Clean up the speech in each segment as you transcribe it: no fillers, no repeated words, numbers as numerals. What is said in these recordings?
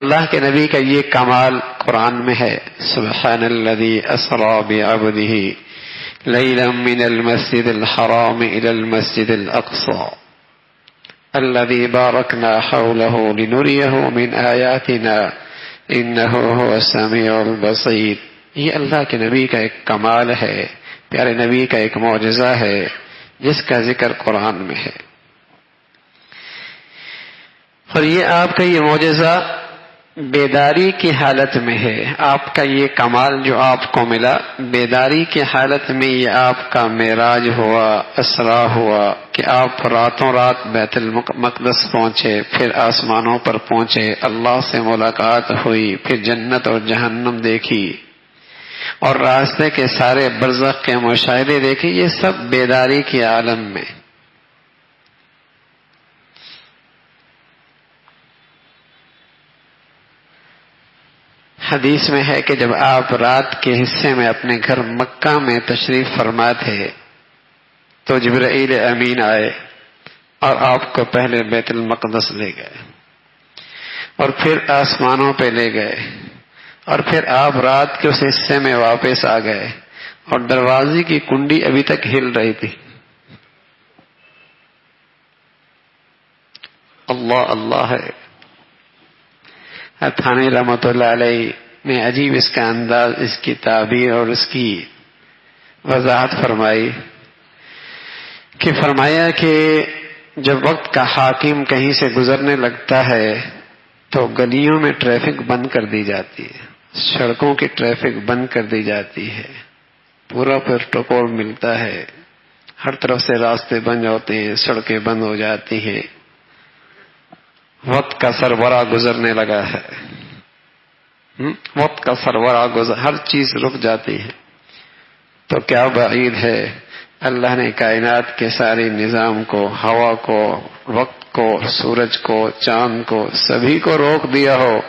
اللہ کے نبی کا یہ کمال قرآن میں ہے، سبحان الذی اسری بعبدہ لیلا من المسجد الحرام الى المسجد الاقصى الذي باركنا حوله لنريه من آياتنا إنه هو السميع البصير۔ یہ اللہ کے نبی کا ایک کمال ہے، پیارے نبی کا ایک معجزہ ہے جس کا ذکر قرآن میں ہے۔ اور یہ آپ کا یہ معجزہ بیداری کی حالت میں ہے، آپ کا یہ کمال جو آپ کو ملا بیداری کی حالت میں، یہ آپ کا معراج ہوا، اسرا ہوا کہ آپ راتوں رات بیت المقدس پہنچے، پھر آسمانوں پر پہنچے، اللہ سے ملاقات ہوئی، پھر جنت اور جہنم دیکھی اور راستے کے سارے برزخ کے مشاہدے دیکھے، یہ سب بیداری کے عالم میں۔ حدیث میں ہے کہ جب آپ رات کے حصے میں اپنے گھر مکہ میں تشریف فرما تھے تو جبرائیل امین آئے اور آپ کو پہلے بیت المقدس لے گئے اور پھر آسمانوں پہ لے گئے، اور پھر آپ رات کے اس حصے میں واپس آ گئے اور دروازے کی کنڈی ابھی تک ہل رہی تھی۔ اللہ اللہ ہے۔ تھانوی رحمۃ اللہ علیہ نے عجیب اس کا انداز، اس کی تعبیر اور اس کی وضاحت فرمائی کہ فرمایا کہ جب وقت کا حاکم کہیں سے گزرنے لگتا ہے تو گلیوں میں ٹریفک بند کر دی جاتی ہے، سڑکوں کی ٹریفک بند کر دی جاتی ہے، پورا پروٹوکول ملتا ہے، ہر طرف سے راستے بند ہوتے ہیں، سڑکیں بند ہو جاتی ہیں، وقت کا سربراہ گزرنے لگا ہے، وقت کا سربراہ ہر چیز رک جاتی ہے، تو کیا بعید ہے اللہ نے کائنات کے سارے نظام کو، ہوا کو، وقت کو، سورج کو، چاند کو، سبھی کو روک دیا ہو۔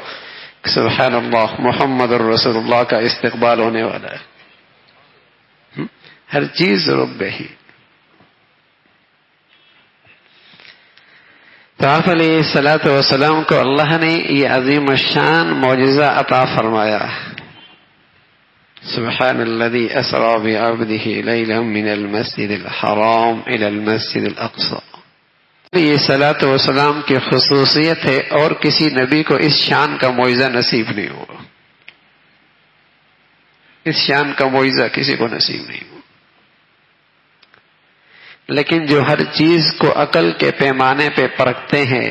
سبحان اللہ، محمد الرسول اللہ کا استقبال ہونے والا ہے، ہر چیز رک گئی۔ تو آپ علیہ الصلوۃ والسلام کو اللہ نے یہ عظیم الشان معجزہ عطا فرمایا، سبحان الذی اسری بعبدہ لیلا من المسجد الحرام الی المسجد الاقصی۔ یہ صلاۃ والسلام کی خصوصیت ہے، اور کسی نبی کو اس شان کا معجزہ نصیب نہیں ہوا، اس شان کا معجزہ کسی کو نصیب نہیں ہوا۔ لیکن جو ہر چیز کو عقل کے پیمانے پہ پرکھتے ہیں